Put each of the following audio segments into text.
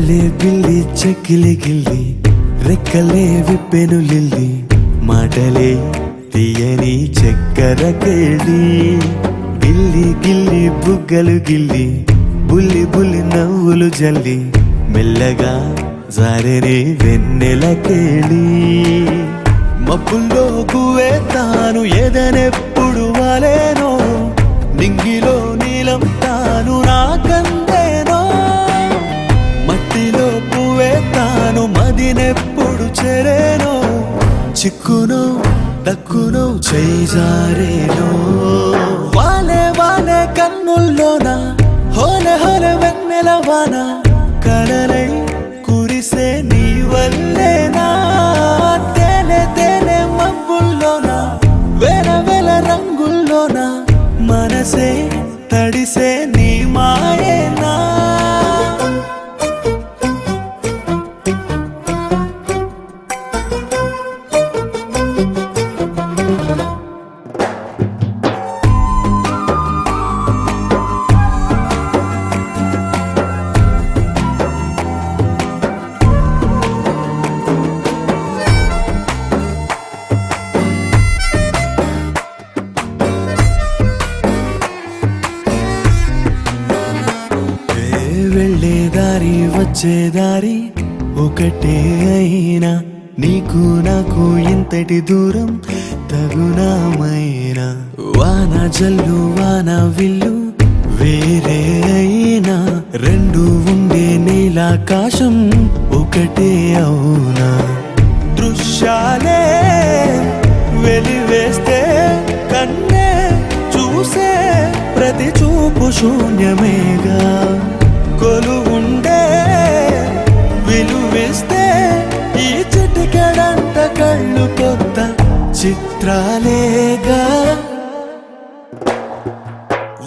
రెక్కలే బిల్లి చెక్కిలి గిల్లి రెక్కలే విప్పెను లిల్లి మాటలే తీయని చక్కెర కేళి గిల్లి గిల్లి బుగ్గలు గిల్లి బుల్లి బుల్లి నవ్వులు జల్లి మెల్లగా జారెని వెన్నెల కేళి మబ్బుల్లో గువే తాను ఎదనెప్పుడు వాలేనో నింగిలో నీలం తాను నాకందేనో మట్టిలో పువ్వే తాను మదినెప్పుడు చెరేనో చిక్కునో దక్కునో చేజారేనో వాలే వాలే కన్నుల్లోన హోలే హోలే వెన్నెల వాన కలలై కురిసే నీ వల్లేనా తేనె తేనె మబ్బుల్లోన వేల వేల రంగుల్లోన మనసే తడిసే నీ మాయేనా వెళ్ళేదారి వచ్చేదారి ఒకటే అయినా నీకు నాకు ఇంతటి దూరం తగునామైనా వాన జల్లు వాన విల్లు వేరే అయినా రెండు ఉండే నీలాకాశం ఒకటే అవునా దృశ్యాలే వెలివేస్తే కన్నే చూసే ప్రతి చూపు శూన్యమేగా కొలువుండే విలువిస్తే ఈ చిటికెడంత కళ్ళు కొత్త చిత్రాలేగా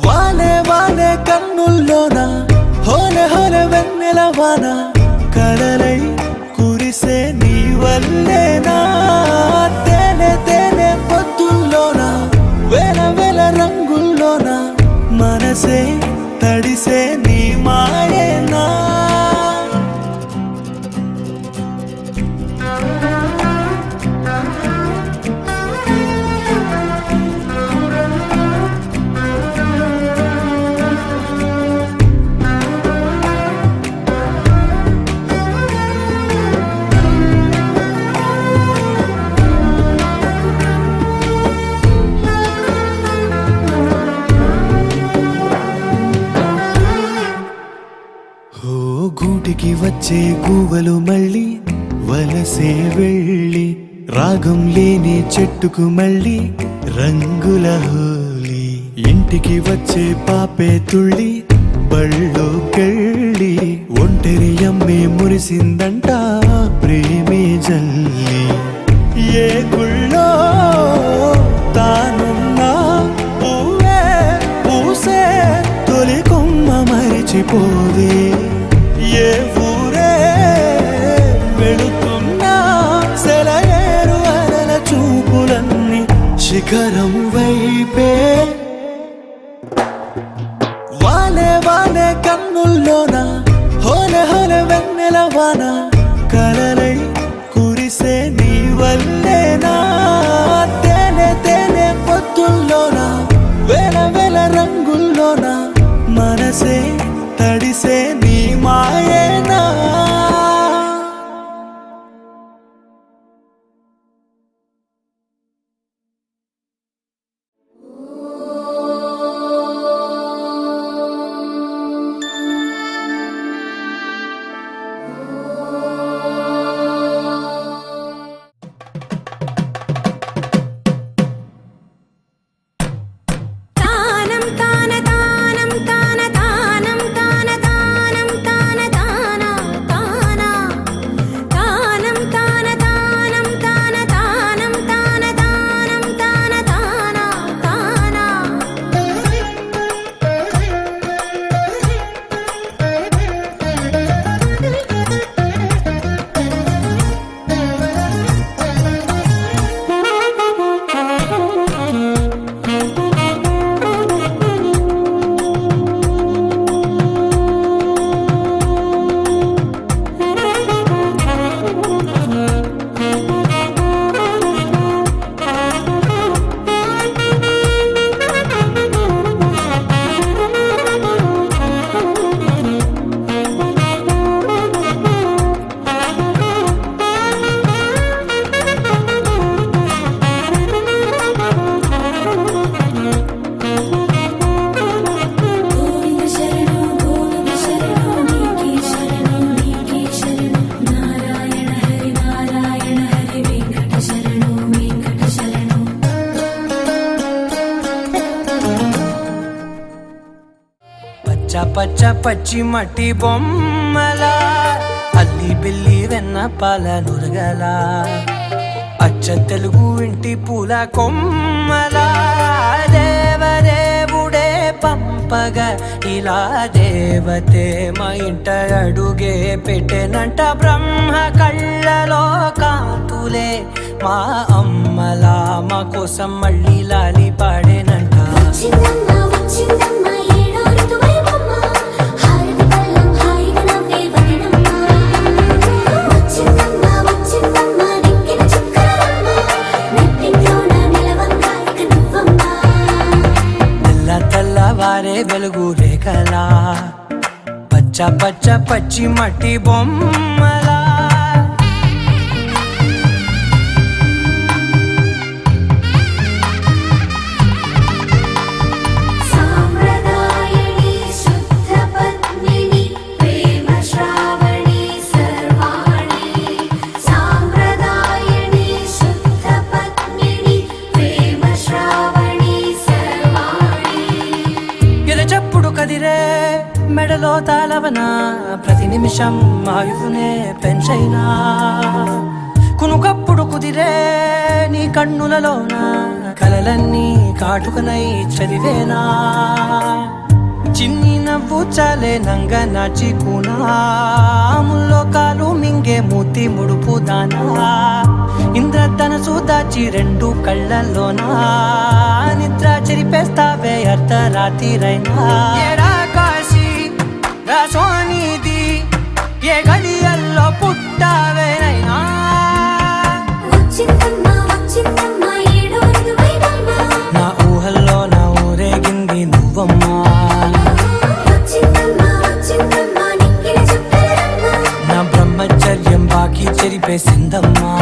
వాలే వాలే కన్నుల్లోన హోలే హోలే వెన్నెల వాన కలలై కురిసే నీ వల్లేనా తేనె తేనె పొద్దుల్లోన వేల వేల రంగుల్లోన మనసే తడిసే నీ మాయేనా గూటికి వచ్చే గువ్వలు మళ్ళీ వలసే వెళ్ళి రాగం లేని చెట్టుకు మళ్ళీ రంగుల హోలీ ఇంటికి వచ్చే పాపే తుళ్ళి బళ్ళోకెళ్ళి ఒంటరి అమ్మే మురిసిందంట ప్రేమే జల్లి ఏ గుళ్ళో తానున్నా పువ్వే పూసే తొలి కొమ్మ మరిచిపోదే ఏ ఊరే వెళుతున్నా సెలయేరు అలల చూపులన్నీ శిఖరం వైపే వాలే వాలే కన్నుల్లోన హోలే హోలే వెన్నెల వాన కలలై కురిసే నీ వల్లేనా తేనె తేనె పొద్దుల్లోన వేల వేల రంగుల్లోన మనసే తడిసే నీ మాయేనా పచ్చ పచ్చ పచ్చి మట్టి బొమ్మలా అల్లి బిల్లి వెన్న పాల నురగల అచ్చ తెలుగు ఇంటి పూల కొమ్మలా దేవదేవుడే పంపగా ఇలా దేవతే మా ఇంట అడుగే పెట్టెనంట బ్రహ్మ కళ్ళలో కాంతులే మా అమ్మలా మా కోసం మళ్ళీ లాలి పాడేనంట తెల్లవారే వెలుగు రేఖలా పచ్చ పచ్చ పచ్చి మట్టి బొమ్మలా కదిరే మెడలో తాళవన ప్రతి నిమిషం ఆయువునే పెంచైనా కునుకప్పుడు కుదిరే నీ కన్నులలోన కలలన్నీ కాటుకనై చదివేనా చిన్ని నవ్వు చాలే నంగ నాచికునాముల్లో కాలు మింగే మూతి ముడుపు దానా ఇంద్రధనసు దాచి రెండు కళ్ళల్లోనా నిద్ర చెరిపేస్తావే అర్ధరాత్రిరైనా ఏడా కాశీ రాసోనిది ఏ గడియల్లో పుట్టావేనైనా నా ఊహల్లో నా ఊరేగింది నువ్వమ్మా నా బ్రహ్మచర్యం బాకీ చెరిపేసిందమ్మా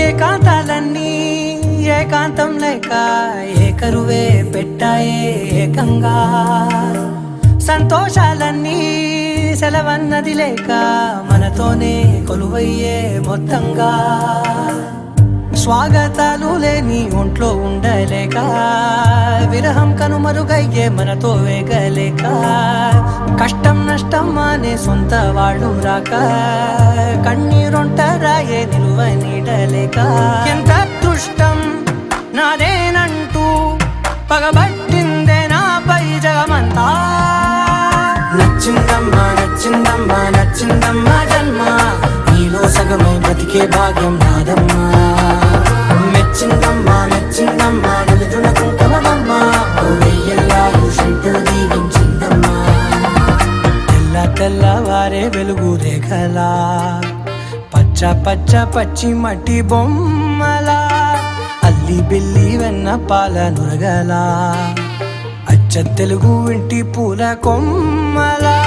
ఏకాంతాలన్నీ ఏకాంతం లేక ఏకరువే పెట్టాయే ఏకంగా సంతోషాలన్నీ సెలవన్నది లేక మనతోనే కొలువయ్యే మొత్తంగా స్వాగతాలు లేని ఒంట్లో ఉండలేక విరహం కనుమరుగయ్యే మనతో వేగలేక కష్టం నష్టం అనే సొంత వాళ్ళు రాక కన్నీరొంటరాయే నిలువ నీడలేక ఎంత అదృష్టం నాదేనంటూ పగబట్టిందే నాపై జగమంతా నచ్చిందమ్మా నచ్చిందమ్మా నచ్చిందమ్మా జన్మ నీలో సగమై బతికే భాగ్యం నాదమ్మా మెచ్చిందమ్మా మెచ్చిందమ్మా నలుదున కుంకుమమ్మా వెయ్యల్లా భూషంతో దీవించిందమ్మా తెల్లవారే వెలుగు రేఖలా పచ్చ పచ్చ పచ్చి మట్టి బొమ్మలా అల్లి బిల్లి వెన్న పాల నురగలా అచ్చ తెలుగు ఇంటి పూల కొమ్మలా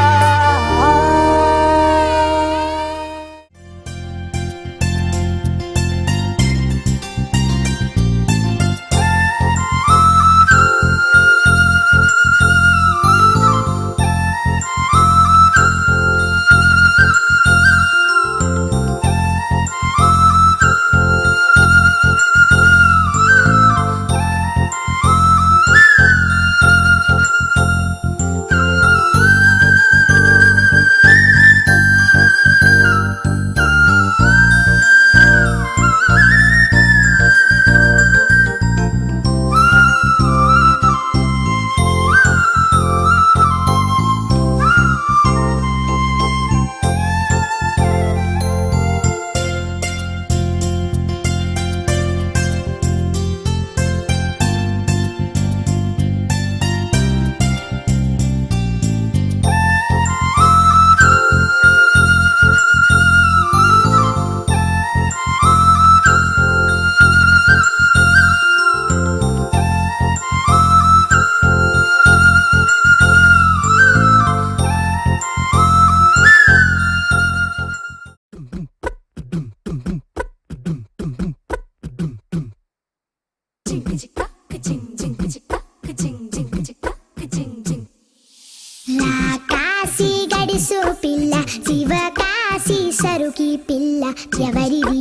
తెలుసు పిల్ల శివకాశి సరుకి పిల్ల ఎవరిది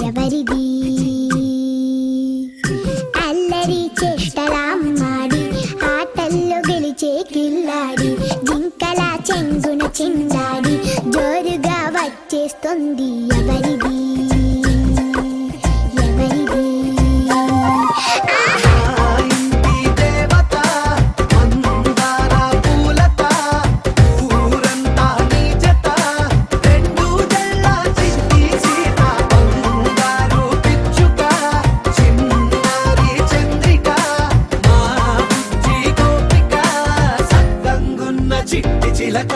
ఎవరిది అల్లరి చేష్టలాడి ఆటల్లో గెలిచే కిల్లాడి జింకల చెంగున చిందాడి జోరుగా వచ్చేస్తుంది ఎవరిది ఎవరిది చిట్టి చిలక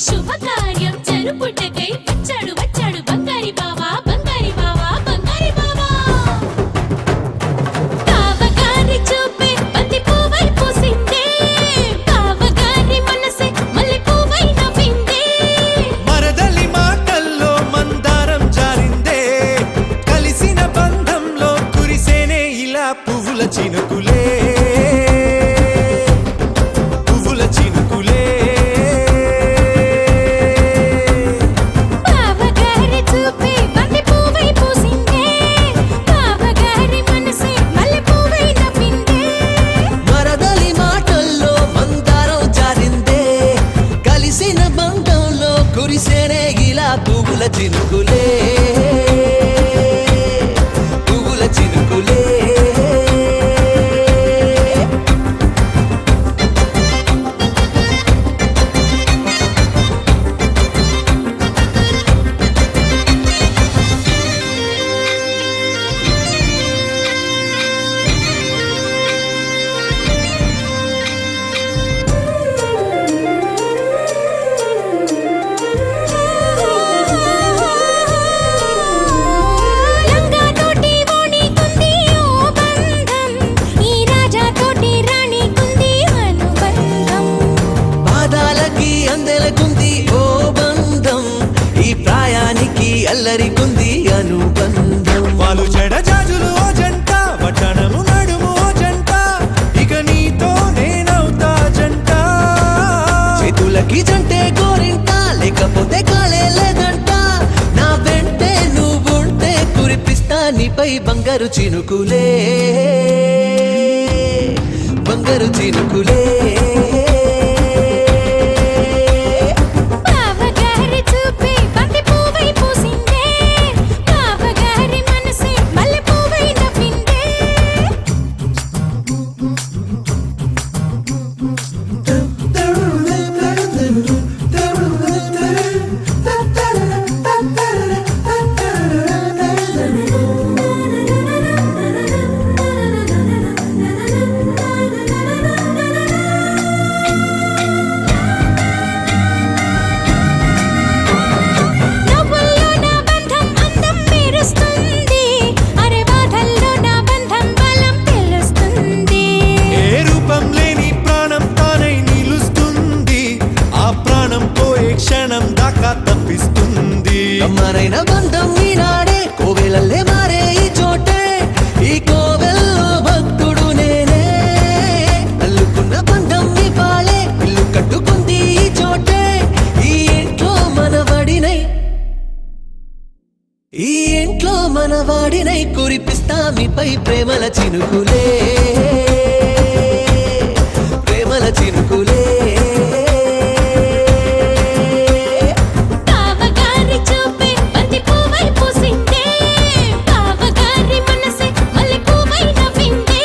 శుభకార్యం జరుపుటకై వచ్చాడు వచ్చాడు బంగారి బావా బంగారి బావా బంగారి బావా బావగారి చూపే బంతి పువ్వై పూసిందే బావగారి మనసే మల్లె పువ్వై నవ్విందే మరదలి మాటల్లో మందారం జారిందే కలిసిన బంధంలో కురిసేనే ఇలా పువ్వుల చినుకులే కురిసేనే ఇలా పువ్వుల చినుకులే అందాలకి అందెలకుంది ఓ బంధం, ఈ ప్రాయానికి అల్లరికుంది అనుబంధం. వాళ్ళు చెడజాజులు ఓ జంట, పట్టణము నడుము ఓ జంట, ఇక నీతో నేనవుతా జంట. చేతులకి జంటే గోరింట, లేకపోతే కాలే లేదంట. నా వెంటే నువ్వుంటే కురిపిస్తా నీపై బంగారు చినుకులే, బంగారు చినుకులే. బావగారి చూపే బంతి పువ్వై పూసిందే, బావగారి మనసే మల్లె పువ్వై నవ్విందే. నవ్వుల్లో నా బంధం అందం మెరుస్తుంది, అరే బాధల్లో నా బంధం బలం తెలుస్తుంది. ఏ రూపం లేని ప్రాణం తానై నిలుస్తుంది, ఆ ప్రాణం పోయే క్షణం దాకా తప్పిస్తుంది. అమ్మనైన బంధం ఈనాడే కోవెలల్లే మారే ఈ చోటే, ఈ కోవెల్లో భక్తుడు నేనే. అల్లుకున్న బంధం ఈ పాలే ఇల్లు కట్టుకుంది ఈ చోటే, ఈ ఇంట్లో మనవాడినై, ఈ ఇంట్లో మనవాడినై కురిపిస్తా మీపై ప్రేమల చినుకులే, ప్రేమల చినుకులే. బావగారి చూపే బంతి పువ్వై పూసిందే, బావగారి మనసే మల్లె పువ్వై నవ్విందే.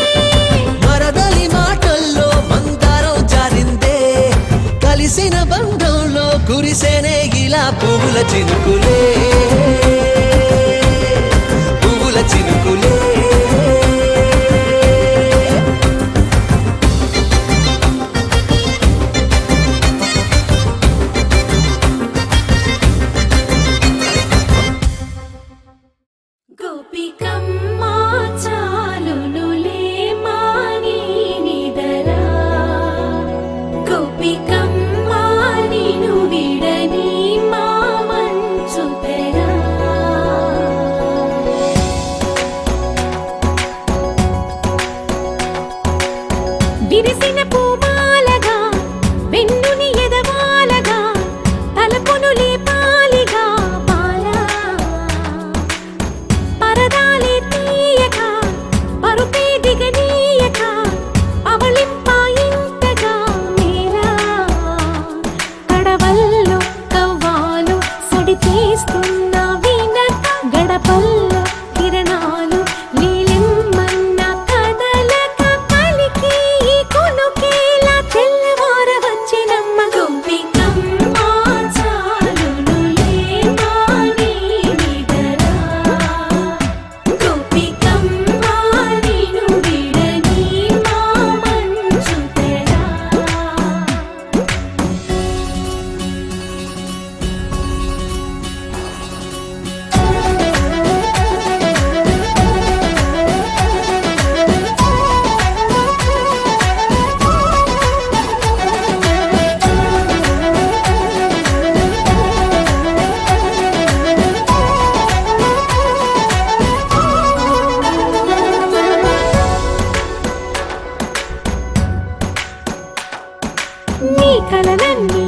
మరదలి మాటల్లో మందారం జారిందే, కలిసిన బంధంలో కురిసేనే ఇలా పువ్వుల చినుకులే, పువ్వుల చినుకులే. గోపికమ్మ చాలునులే మాని నిదరా, గోపికమ్మ నిను విడని మా మంచు తెరా. విరిసిన పూమాలగా వెన్నుని ఎదవాలగా, తలపును లేపాలిగా బాలా. పరదాలే తీయక పరుపే దిగనీయక, అవళింపాయింతగా మేరా. కడవల్లో కవ్వాలు సడి చేస్తున్న వీణత, గడపల్లో కిరణాలు నీలిమ్మన్న కదలక, కలికి ఈ కొనుకేలా తెల్లవార వచ్చినమ్మ. గోపికమ్మ చాలునులే మాని నిదరా, గోపికమ్మ నిను విడని మా మంచు తెరా. నీ కలలన్నీ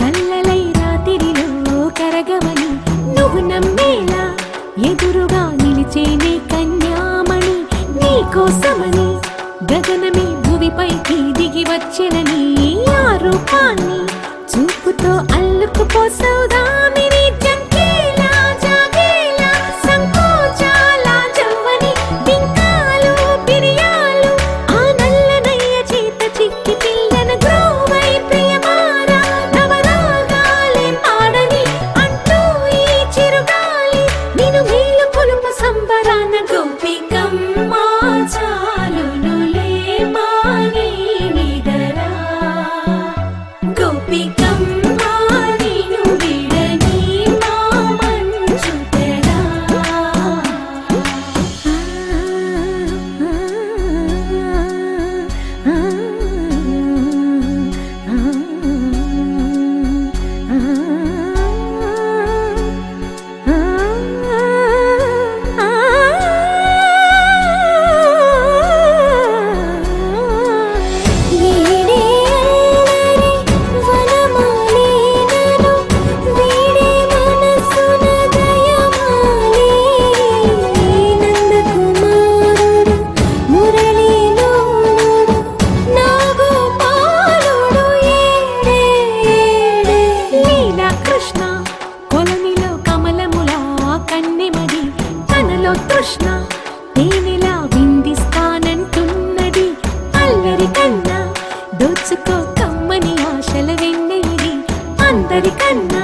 కల్లలై రాత్రిలో కరగవని, నువ్వు నమ్మేలా ఎదురుగా నిలిచేనే కన్యామణి. నీ కోసమని గగనమే భూమిపైకి దిగి వచ్చెనని, ఆ రూపాన్ని చూపుతో అల్లుకుపోసౌదామిని. జంకేలా జాగేలా సంకోచాల జవ్వని, బింకాలు పిరియాలు ఆ నల్లనయ్య చేత చిక్కి పిల్లన గ్రోవై ప్రియమారా. నవరాగాలే పాడని అంటూ ఈ చిరుగాలి, నిన్ను మేలు కొలుపు సంబరాన. గోపికమ్మ చాలునులే మాని నిదరా, గోపికమ్మ నిను విడని మా మంచు తెరా. ఆ అందరికన్నా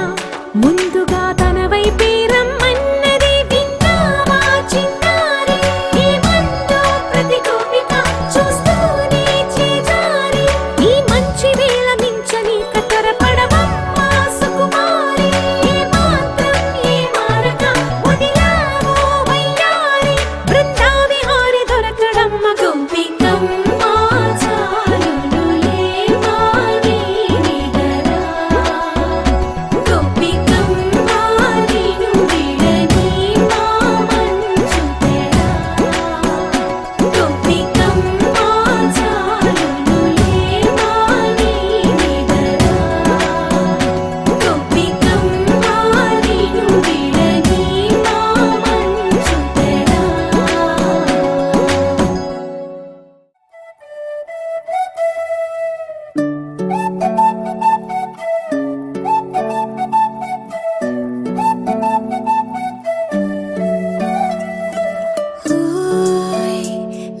ముందుగా తన వైపే రమ్మన్నది విన్నావా చిన్నారి? ఏమందో ప్రతి గోపిక చూస్తూనే చేజారి. ఈ మంచి వేళ మించని కతరపడవమ్మా సుకుమారి. ఏ మాత్రం ఏ మారక వదిలావో వయ్యారి. బృందావిహారి దొరకడమ్మ గోపికమ్మ చాలునులే మాని నిగరా. గోపికమ్మ నిను విడని మా మంచు తెరా. గోపికమ్మ చాలునులే మాని నిగరా. గోపికమ్మ నిను విడని మా మంచు తెరా. ఓయ్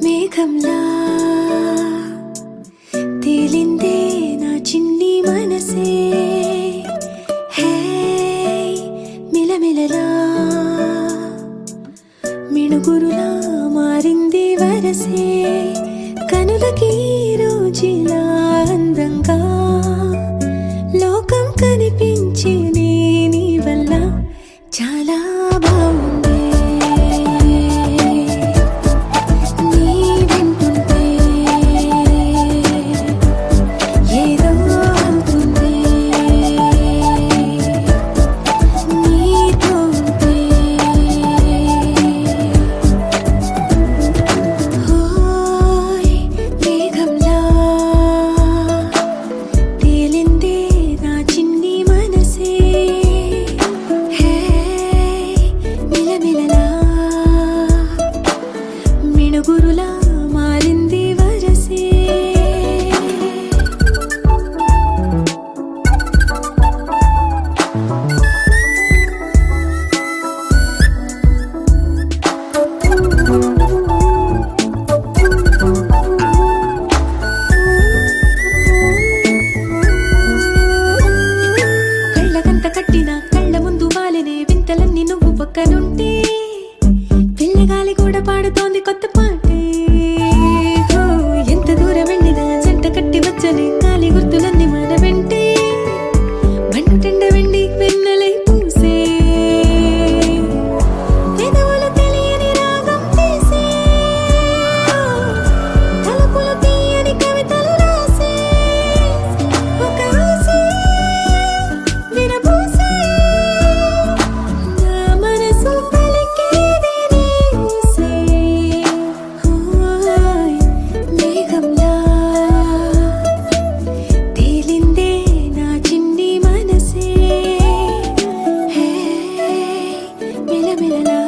మేఘంలా తేలిందే నా చిన్ని మనసే. హే మిలమిలలా మిణుగురులా మారింది వరసే. కనులకి రోజులా అందంగా లోకం కనిపించే నీ వల్ల చాలా బాగుంది. నీ వింటుంటే ఏదో అవుతుంది. నీతో ఉంటే ఓయ్ మేఘంలా తేలిందే నా చిన్ని మనసే. హే మిలమిలలా మిణుగురులా మారింది వరసే. కళ్ళకంత కట్టిన కళ్ళ ముందు వాలినే వింతలన్నీ నువ్వు పక్కనుంటే. పిల్లగాలి కూడా పాడుతోంది కొత్త పాటే. హో, ఎంత దూరం వెళ్ళినా జంట కట్టి వచ్చని గాలి గుర్తులన్నీ మన వెంటే. బంటెండ వెండి వెన్నెలై పూసే. పెదవులు తెలియని రాగం తీసే. తలుపులు తీయని కవితలు రాసే. ఒక ఆసే విరబూసే. నా మనసు పలికేది నీ ఊసే. ఓయ్ మేఘంలా తేలిందే నా చిన్ని మనసే. హే మిలమిలలా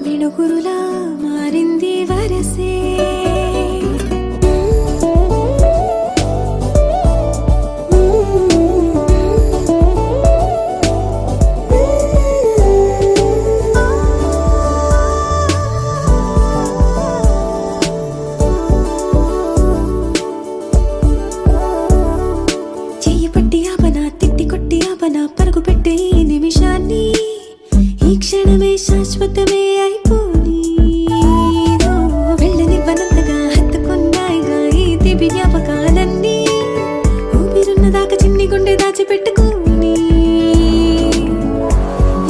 మిణుగురులా మారింది వరసే. చెయ్యి పట్టి ఆపన తిట్టి కొట్టి ఆపన పరుగు పెట్టే ఈ నిమిషాన్ని. ఈ క్షణమే శాశ్వతమే అయిపోని. ఓ, వెళ్ళనివ్వనంతగా హత్తుకున్నాయిగా ఈ దివి జ్ఞాపకాలన్నీ. ఊపిరున్నదాకా చిన్ని గుండె దాచిపెట్టుకోని.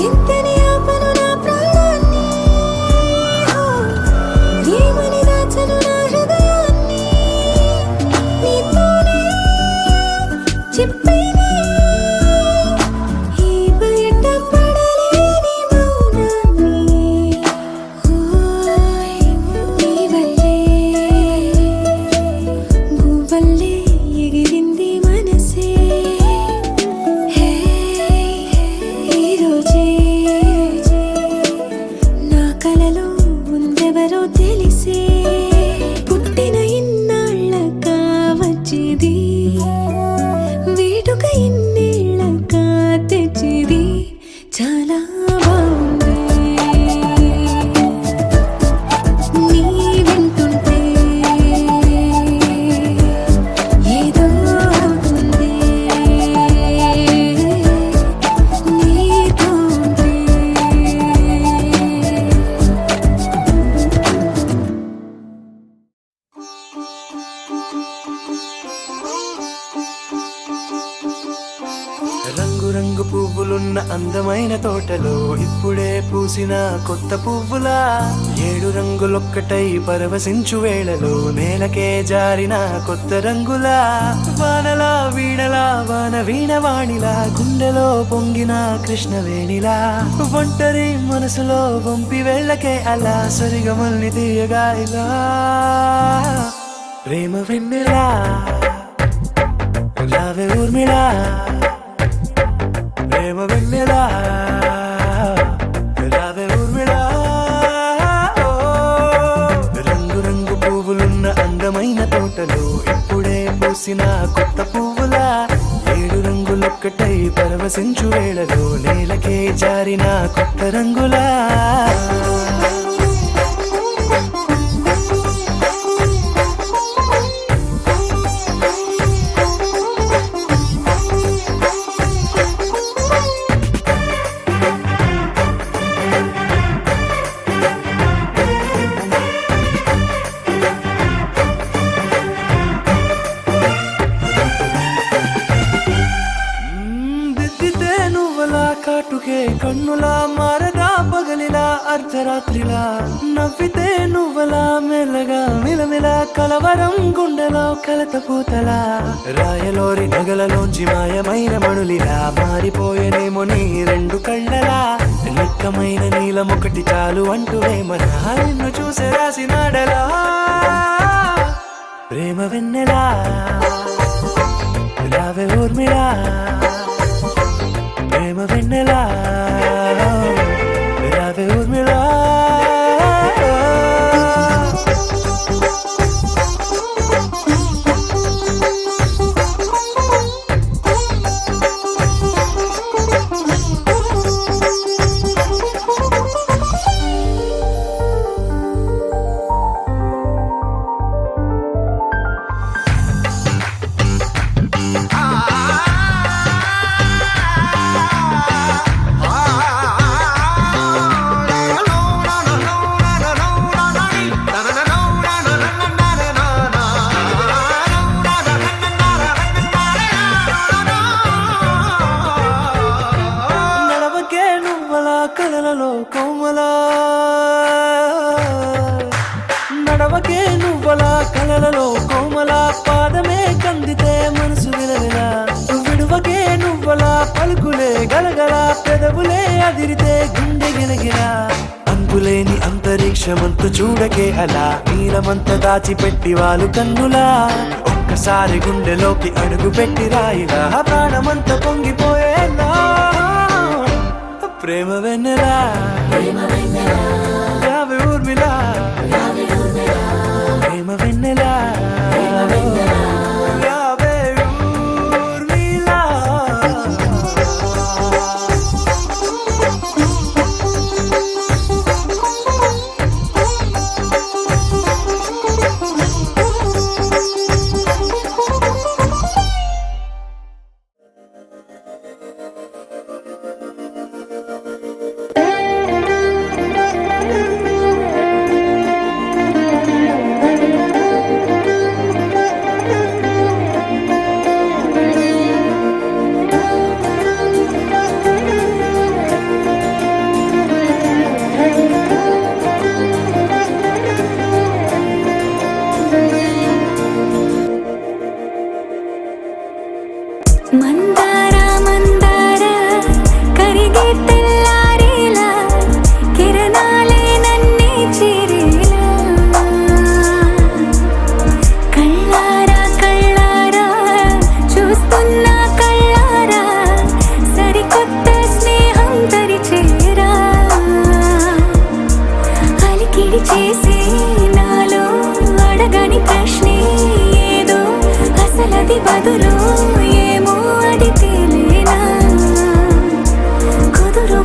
ఎంతని ఆపను నా ప్రాణాన్ని. ఓ, ఏమని దాచను నా హృదయాన్ని. నీతోనే చెప్పేనే ఈ బయట పడలేని మౌనాన్ని. ఓయ్ నీ వల్లే గువ్వల్లే ఎగిరింది మనసే. హే ఈ రోజే నా కలలో ఉందెవరో తెలిసే. పుట్టిన ఇన్నాళ్ళ కావచ్చేది వేడుక రంగు పువ్వులున్న అందమైన తోటలో ఇప్పుడే పూసిన కొత్త పువ్వులా 7 రంగులొక్కటై పరవశించు వేళలో నేలకే జారిన కొత్త రంగులా వానలా వీణలా వాన వీణవాణిలా గుండెలో పొంగిన కృష్ణవేణిలా ఒంటరి మనసులో వంపి వెళ్ళకే అలా సరిగమల్ని తీయగా ఇలా ప్రేమ వెన్నెలా రావే ఊర్మిళా ప్రేమ వెన్నెలా రావే ఊర్మిళా రంగు రంగు పువ్వులున్న అందమైన తోటలో ఇప్పుడే పూసిన కొత్త పువ్వులా 7 రంగులొక్కటై పరవశించు వేళలో నేలకే జారిన కొత్త రంగులా కాటుకే కన్నులా మారగా పగలిలా అర్ధరాత్రిలా నవ్వితే నువ్వలా మెల్లగా మిలమిలా కలవరం గుండెలో కలత పూతలా రాయలోరి నగలలోంచి మాయమైన మణులిలా మారిపోయేనేమో నీ 2 కళ్ళలా నిక్కమైన నీలమొకటి చాలు అంటూ వేమనా నిన్ను చూసే రాసినాడలా ప్రేమ వెన్నెలా రావే ఊర్మిళా ప్రేమ వెన్నెలా రావే ఊర్మిళా కలలలో కోమలా నడవకే నువ్వలా కలలలో కోమలా పాదమే కందితే మనసు విలవిలా విడువకే నువ్వలా పలుకులే గలగల పెదవులే అదిరితే గుండె గిలగిలా అంతులేని అంతరిక్షమంతు చూడకే అలా నీలమంత దాచిపెట్టి వాళ్ళు కన్నులా ఒక్కసారి గుండెలోకి అడుగు పెట్టి రాయిలా ప్రాణమంత పొంగిపోయేలా ప్రేమ వెన్నెలా రావే ఊర్మిళా ప్రేమ వెన్నెలా రావే ఊర్మిళా మందార మందార కరిగే తెల్లారేలా కిరణాలే నన్నే చేరేలా కళ్ళారా కళ్ళారా చూస్తున్నా కళ్ళారా సరికొత్త స్నేహం దరిచేరా అలికిడి చేసి నాలో అడగని ప్రశ్నే ఏదో అసలది బదులు ఏమో అది తేలేనా కుదురు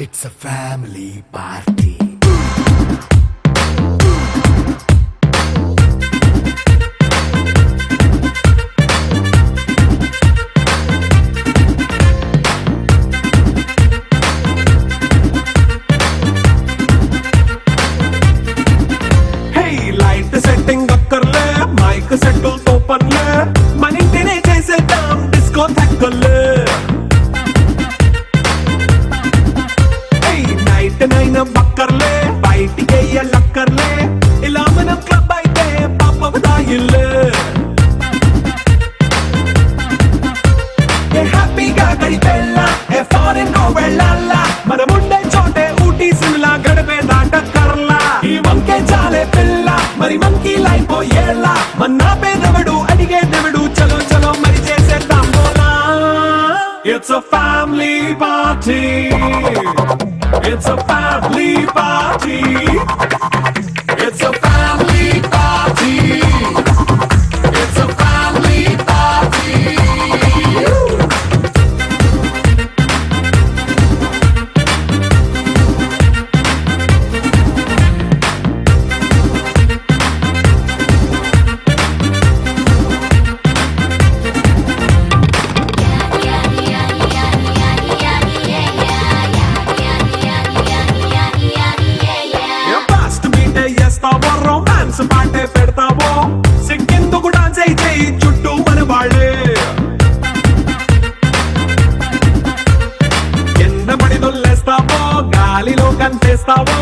It's a family party. Setting అక్కర్లే మైక్ సెట్టులతో పనిలే మన ఇంటినే చేసేద్దాం డిస్కో థెక్కలే నైట్ నైన్ బక్కర్లే బయటికి వెయ్యలక్కర్లే ఇలా మనం క్లబ్ అయితే పాపదాయిల్లే హ్యాపీగా గడిపెళ్ళా ఏ ఫారెన్ కో వెళ్ళాలా మనం ఉండే చోటే ఊటీ సిమ్లా గడిపే దాటక్కర్లా ఈ వంకే చాలే పిల్ల మరి మంకీ లైఫ్ ఏళ్ళ మన్నా పేదవడు అడిగే దేవుడు చలో చలో మరి చేసేద్దాం బోలా it's a family party it's a family party it's a family party it's a family party romance పాటే పెడతావో సిగ్గెందుకు డాన్స్ చేయి చుట్టూ మన వాళ్ళే కింద పడి దొల్లేస్తావో గాలిలో కంటేస్తావో